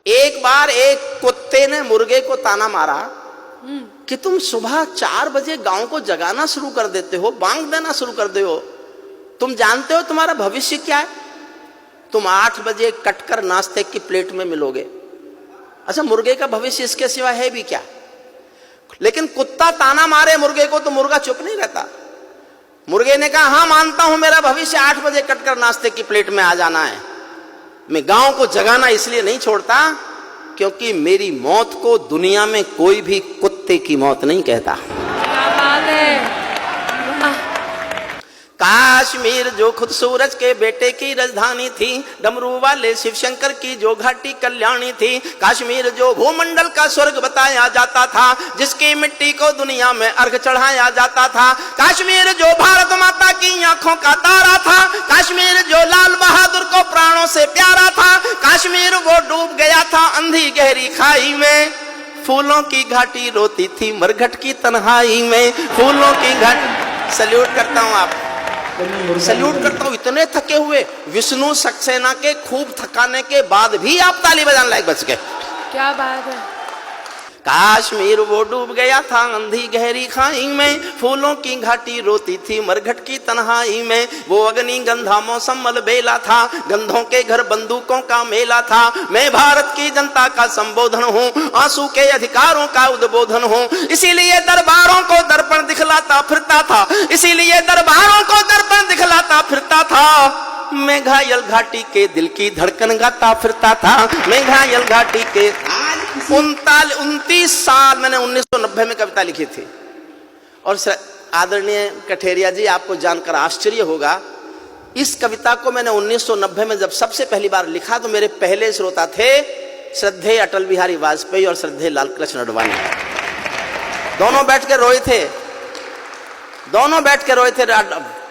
एक बार एक कुत्ते ने मुर्गे को ताना मारा कि तुम सुबह 4 बजे गांव को जगाना शुरू कर देते हो, बांग देना शुरू कर दे हो, तुम जानते हो तुम्हारा भविष्य क्या है? तुम 8 बजे कटकर नाश्ते की प्लेट में मिलोगे। अच्छा, मुर्गे का भविष्य इसके सिवा है भी क्या? लेकिन कुत्ता ताना मारे मुर्गे को तो मुर्गा चुप नहीं रहता। मुर्गे ने कहा, हाँ मानता हूं मेरा भविष्य 8 बजे कटकर नाश्ते की प्लेट में आ जाना है। मैं गांव को जगाना इसलिए नहीं छोड़ता क्योंकि मेरी मौत को दुनिया में कोई भी कुत्ते की मौत नहीं कहता। क्या बात है। काश्मीर जो खुद सूरज के बेटे की राजधानी थी, डमरू वाले शिव शंकर की जो घाटी कल्याणी थी, काश्मीर जो भूमंडल का स्वर्ग बताया जाता था, जिसकी मिट्टी को दुनिया में अर्घ चढ़ाया जाता था, काश्मीर जो भारत माता की आंखों का तारा था, काश्मीर जो लाल बहादुर को प्राणों से प्यारा था, काश्मीर वो डूब गया था अंधी गहरी खाई में, फूलों की घाटी रोती थी मरघट की तन्हाई में, फूलों की घाटी। सल्यूट करता हूं आप, सल्यूट करता हूं। इतने थके हुए विष्णु सक्सेना के खूब थकाने के बाद भी आप ताली बजाने लायक बच गए। क्या बात है। काश्मीर वो डूब गया था अंधी गहरी खाई में, फूलों की घाटी रोती थी मरघट की तन्हाई में, वो अग्नि गंधा मौसम मलबेला था, गंधों के घर बंदूकों का मेला था, मैं भारत की जनता का संबोधन हूँ, आंसू के अधिकारों का उद्बोधन हूँ, इसीलिए दरबारों को दर्पण दिखलाता फिरता था, इसीलिए दरबारों को दर्पण दिखलाता फिरता था, मैं घायल घाटी के दिल की धड़कन गाता फिरता था, मैं घायल घाटी के 29 साल मैंने 1990 में कविता लिखी थी। और आदरणीय कठेरिया जी, आपको जानकर आश्चर्य होगा, इस कविता को मैंने 1990 में जब सबसे पहली बार लिखा तो मेरे पहले श्रोता थे श्रद्धेय अटल बिहारी वाजपेयी और श्रद्धेय लाल कृष्ण आडवाणी। दोनों बैठ के रोए थे, दोनों बैठ के रोए थे।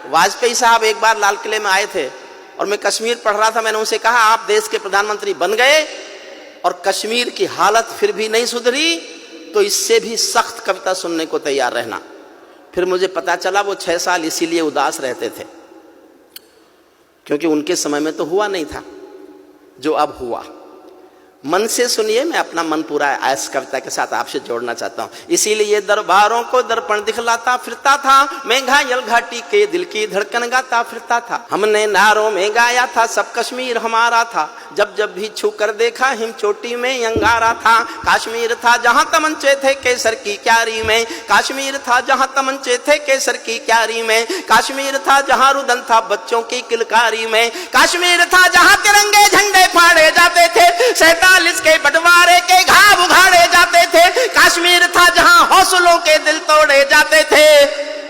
वाजपेयी साहब एक बार लाल किले में आए थे और मैं कश्मीर पढ़ रहा था। मैंने उनसे कहा, आप देश के प्रधानमंत्री बन गए और कश्मीर की हालत फिर भी नहीं सुधरी तो इससे भी सख्त कविता सुनने को तैयार रहना। फिर मुझे पता चला वो 6 साल इसीलिए उदास रहते थे क्योंकि उनके समय में तो हुआ नहीं था जो अब हुआ। मन से सुनिए, मैं अपना मन पूरा इस कविता के साथ आपसे जोड़ना चाहता हूं। इसीलिए दरबारों को दर्पण दिखलाता फिरता था, मैं घायल घाटी के दिल की धड़कन गाता फिरता था, हमने नारों में गाया था सब कश्मीर हमारा था, जब जब भी छू कर देखा हिम चोटी में अंगारा था, काश्मीर था जहां तमंचे थे केसर की क्यारी में, काश्मीर था जहां तमंचे थे केसर की क्यारी में, काश्मीर था जहां रुदन था बच्चों की किलकारी में, काश्मीर था जहां तिरंगे झंडे फाड़े जाते थे, 47 के बंटवारे के घाव उघाड़े जाते थे, काश्मीर था जहां हौसलों के दिल तोड़े जाते थे,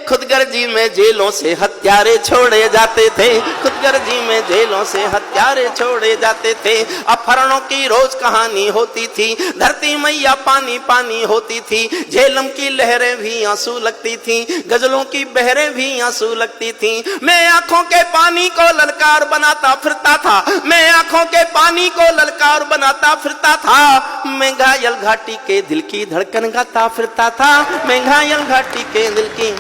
खुदगर्जी में जेलों से हत्यारे छोड़े जाते थे, खुदगर्जी में जेलों से हत्यारे छोड़े जाते थे, अपहरणों की रोज कहानी होती थी, धरती मैया पानी पानी होती थी, झेलम की लहरें भी आंसू लगती थी, गजलों की बहरें भी आंसू लगती थी, मैं आंखों के पानी को ललकार बनाता फिरता था, मैं आंखों के पानी को ललकार बनाता फिरता था, मैं घायल घाटी के दिल की धड़कन गाता फिरता था, मैं घायल घाटी के दिल की।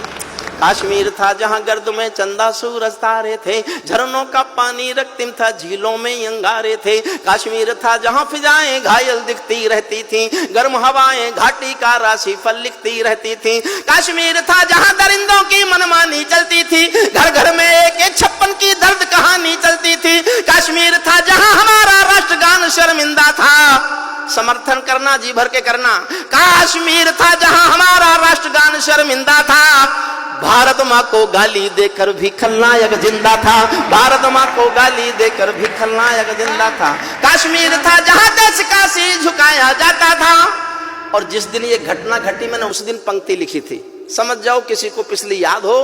काश्मीर था जहां गर्द में चंदा सूरज तारे थे, झरनों का पानी रक्तिम था झीलों में अंगारे थे, काश्मीर था जहां फिजाएं घायल दिखती रहती थी, गर्म हवाएं घाटी का राशि फल लिखती रहती थी, काश्मीर था जहां दरिंदों की मनमानी चलती थी, घर घर में एक 56 की दर्द कहानी चलती थी, काश्मीर था जहां हमारा राष्ट्रगान शर्मिंदा था, समर्थन करना जी भर के करना, काश्मीर था जहां हमारा राष्ट्रगान शर्मिंदा था, भारत माँ को गाली देकर भी खलनायक जिंदा था, भारत माँ को गाली देकर भी खलनायक जिंदा था, काश्मीर था जहां देश का सिर झुकाया जाता था। और जिस दिन ये घटना घटी मैंने उस दिन पंक्ति लिखी थी, समझ जाओ किसी को पिछली याद हो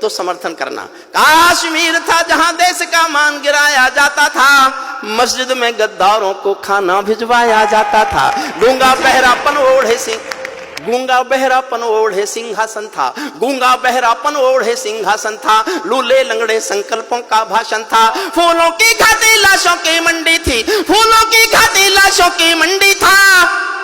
तो समर्थन करना। काश्मीर था जहां देश का मान गिराया जाता था, मस्जिद में गद्दारों को खाना भिजवाया जाता था, गूंगा बहरापन ओढ़े सिंह, गूंगा बहरापन ओढ़े सिंहासन था, गूंगा बहरापन ओढ़े सिंहासन था, लूले लंगड़े संकल्पों का भाषण था, फूलों की घाटी लाशों की मंडी थी, फूलों की घाटी लाशों की मंडी था,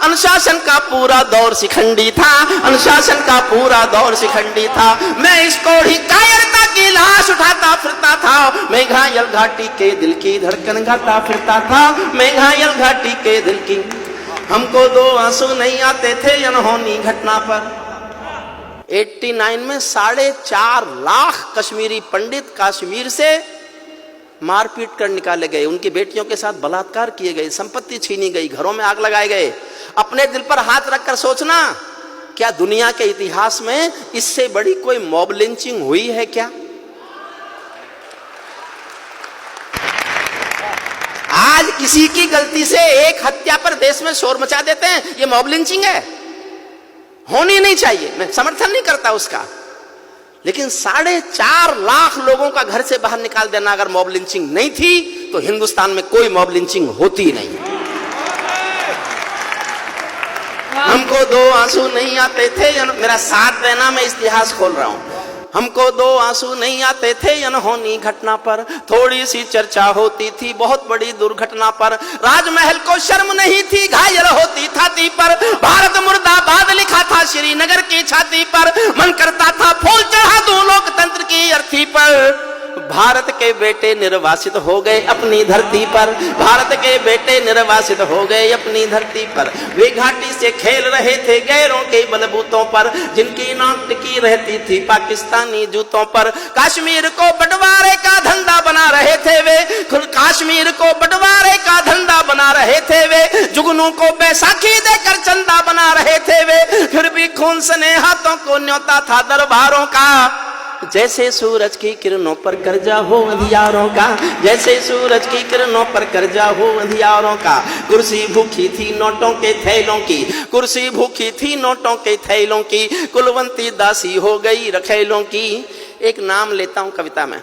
अनुशासन का पूरा दौर शिखंडी था, अनुशासन का पूरा दौर शिखंडी था, मैं इस कोढ़ी कायरता की लाश उठाता फिरता था, मैं घायल घाटी के दिल की धड़कन गाता फिरता था, मैं घायल घाटी के दिल की। हमको 2 आंसू नहीं आते थे अनहोनी घटना पर। 89 में 4.5 लाख कश्मीरी पंडित कश्मीर से मारपीट कर निकाले गए, उनकी बेटियों के साथ बलात्कार किए गए, संपत्ति छीनी गई, घरों में आग लगाए गए। अपने दिल पर हाथ रखकर सोचना, क्या दुनिया के इतिहास में इससे बड़ी कोई मॉब लिंचिंग हुई है क्या? आज किसी की गलती से एक हत्या पर देश में शोर मचा देते हैं, ये मॉब लिंचिंग है, होनी नहीं चाहिए, मैं समर्थन नहीं करता उसका। लेकिन 4.5 लाख लोगों का घर से बाहर निकाल देना अगर मॉब लिंचिंग नहीं थी तो हिंदुस्तान में कोई मॉब लिंचिंग होती नहीं। हमको 2 आंसू नहीं आते थे, मेरा साथ देना, मैं इतिहास खोल रहा हूं। हमको 2 आंसू नहीं आते थे अनहोनी घटना पर, थोड़ी सी चर्चा होती थी बहुत बड़ी दुर्घटना पर। राजमहल को शर्म नहीं थी, घायल होती छाती पर, भारत मुर्दाबाद लिखा था श्रीनगर की छाती पर। मन करता था फूल चढ़ा दूं लोकतंत्र की अर्थी पर। भारत के बेटे निर्वासित हो गए अपनी धरती पर, भारत के बेटे निर्वासित हो गए अपनी धरती पर। वे घाटी से खेल रहे थे गैरों के बलबूतों पर, जिनकी नाक टिकी रहती थी पाकिस्तानी जूतों पर। कश्मीर को बंटवारे का धंधा बना रहे थे वे, कश्मीर को बंटवारे का धंधा बना रहे थे वे। जुगनू को बैसाखी देकर चंदा बना रहे थे वे, फिर भी खून सने हाथों को न्योता था दरबारों का। जैसे सूरज की किरणों पर कर्जा हो अंधियारों का, जैसे सूरज की किरणों पर कर्जा हो अंधियारों का। कुर्सी भूखी थी नोटों के थैलों की, कुर्सी भूखी थी नोटों के थैलों की, कुलवंती दासी हो गई रखेलों की। एक नाम लेता हूं कविता में,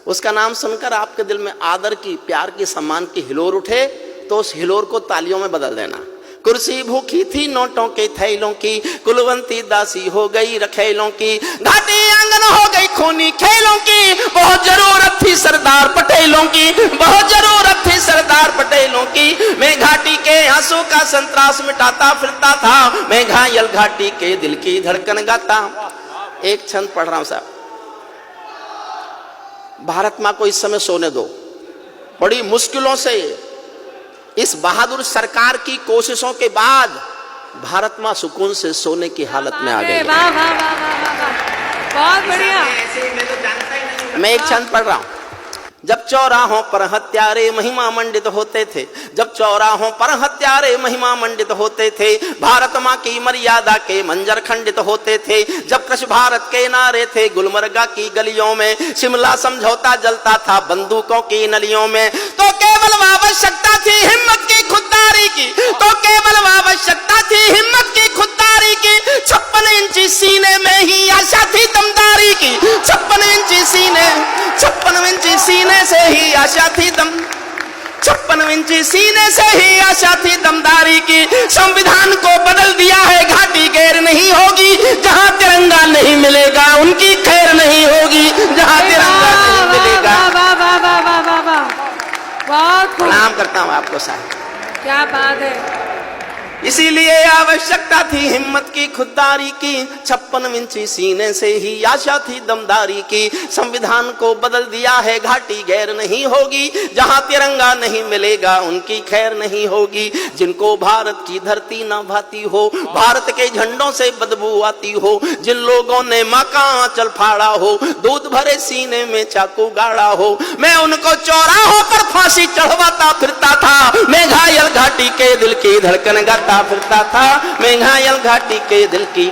उसका नाम सुनकर आपके दिल में आदर की, प्यार की, सम्मान की हिलोर उठे तो उस हिलोर को तालियों में बदल देना। कुर्सी भूखी थी नोटों के थैलों की, कुलवंती दासी हो गई रखेलों की। घाटी आंगन हो गई खूनी खेलों की, बहुत जरूरत थी सरदार पटेलों की, बहुत जरूरत थी सरदार पटेलों की। मैं घाटी के आंसू का संतरास मिटाता फिरता था, मैं घायल घाटी के दिल की धड़कन गाता। एक छंद पढ़ रहा हूं साहब। भारत मां को इस समय सोने दो, बड़ी मुश्किलों से इस बहादुर सरकार की कोशिशों के बाद भारत मां सुकून से सोने की हालत में आ गई। वाह वाह वाह वाह वाह, बहुत बढ़िया। मैं एक छंद पढ़ रहा हूं। जब चौराहों पर हत्यारे महिमा मंडित होते थे, जब चौराहों पर हत्यारे महिमा मंडित होते थे, भारत मां की मर्यादा के मंजर खंडित होते थे। जब कृष भारत के नारे थे गुलमर्गा की गलियों में, शिमला समझौता जलता था बंदूकों की नलियों में। तो केवल आवश्यकता थी हिम्मत की खुददारी की, तो केवल आवश्यकता थी हिम्मत की खुददारी की। 56 इंची सीने में ही आशा थी दमदारी की, 56 इंची सीने, 56 इंची सीने से ही आशा थी 56 इंची सीने से ही आशा थी दमदारी की। संविधान को बदल दिया है घाटी गैर नहीं होगी, जहां तिरंगा नहीं मिलेगा उनकी खैर नहीं होगी, जहां तिरंगा नहीं मिलेगा। बहुत प्रणाम करता हूं आपको साहब, क्या बात है। इसीलिए आवश्यकता थी हिम्मत की खुददारी की, 56 इंची सीने से ही आशा थी दमदारी की। संविधान को बदल दिया है घाटी गैर नहीं होगी, जहां तिरंगा नहीं मिलेगा उनकी खैर नहीं होगी। जिनको भारत की धरती न भाती हो, भारत के झंडों से बदबू आती हो, जिन लोगों ने मां का आंचल फाड़ा हो, दूध भरे सीने में चाकू गाड़ा हो, मैं उनको चौराहों पर फांसी चढ़वाता फिरता था। मैं घायल घाटी के दिल की धड़कन गाता फिरता था, मैं घायल घाटी के दिल की।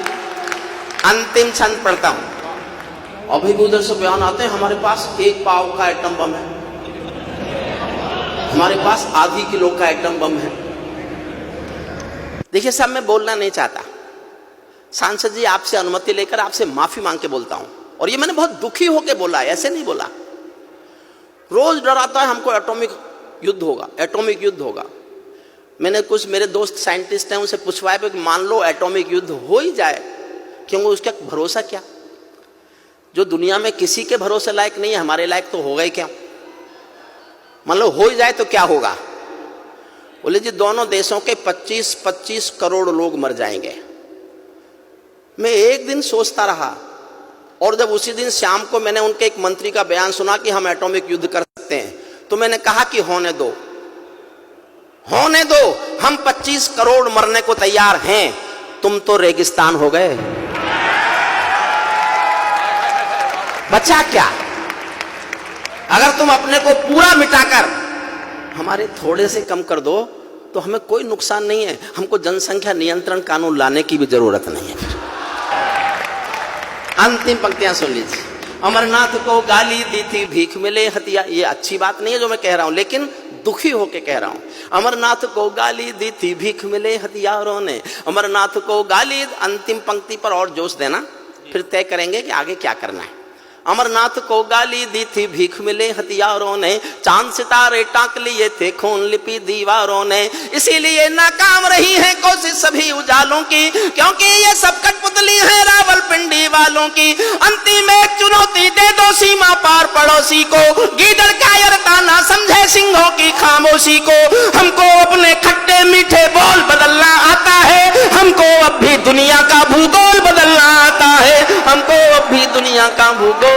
अंतिम छंद पढ़ता हूं। अभी भी उधर से बयान आते हैं हमारे पास 1 पाव का एटम बम है, हमारे पास आधी किलो का एटम बम है। देखिए साहब, मैं बोलना नहीं चाहता, सांसद जी आपसे अनुमति लेकर आपसे माफी मांग के बोलता हूं, और ये मैंने बहुत दुखी होकर बोला, ऐसे नहीं बोला। रोज डराता है हमको एटॉमिक युद्ध होगा, एटॉमिक युद्ध होगा। मैंने कुछ मेरे दोस्त साइंटिस्ट हैं उनसे पूछवाया कि मान लो एटॉमिक युद्ध हो ही जाए, क्योंकि उसका भरोसा क्या? जो दुनिया में किसी के भरोसे लायक नहीं है, हमारे लायक तो होगा ही क्या? मान लो हो ही जाए तो क्या होगा? बोले जी दोनों देशों के 25-25 करोड़ लोग मर जाएंगे। मैं एक दिन सोचता रहा और जब उसी दिन शाम को मैंने उनके एक मंत्री का बयान सुना कि हम एटॉमिक युद्ध कर सकते हैं, तो मैंने कहा कि होने दो, होने दो, हम 25 करोड़ मरने को तैयार हैं, तुम तो रेगिस्तान हो गए, बचा क्या? अगर तुम अपने को पूरा मिटाकर हमारे थोड़े से कम कर दो तो हमें कोई नुकसान नहीं है, हमको जनसंख्या नियंत्रण कानून लाने की भी जरूरत नहीं है। अंतिम पंक्तियां सुन लीजिए। अमरनाथ को गाली दी थी भीख मिले हथियार, ये अच्छी बात नहीं है जो मैं कह रहा हूं, लेकिन दुखी होके कह रहा हूं। अमरनाथ को गाली दी थी भीख मिले हथियारों ने, अमरनाथ को गाली। अंतिम पंक्ति पर और जोश देना, फिर तय करेंगे कि आगे क्या करना है। अमरनाथ को गाली दी थी भीख मिले हथियारों ने, चांद सितारे टाक लिए थे खून लिपि दीवारों ने, इसीलिए नाकाम रही है कोशिश सभी उजालों की, क्योंकि ये सब कठपुतली है रावलपिंडी वालों की। अंतिम एक चुनौती दे दो सीमा पार पड़ोसी को, गीदड़ कायरता ना समझे सिंहों की खामोशी को। हमको अपने खट्टे मीठे बोल बदलना आता है, हमको अब भी दुनिया का भूगोल बदलना आता है, हमको अब भी दुनिया का भूगोल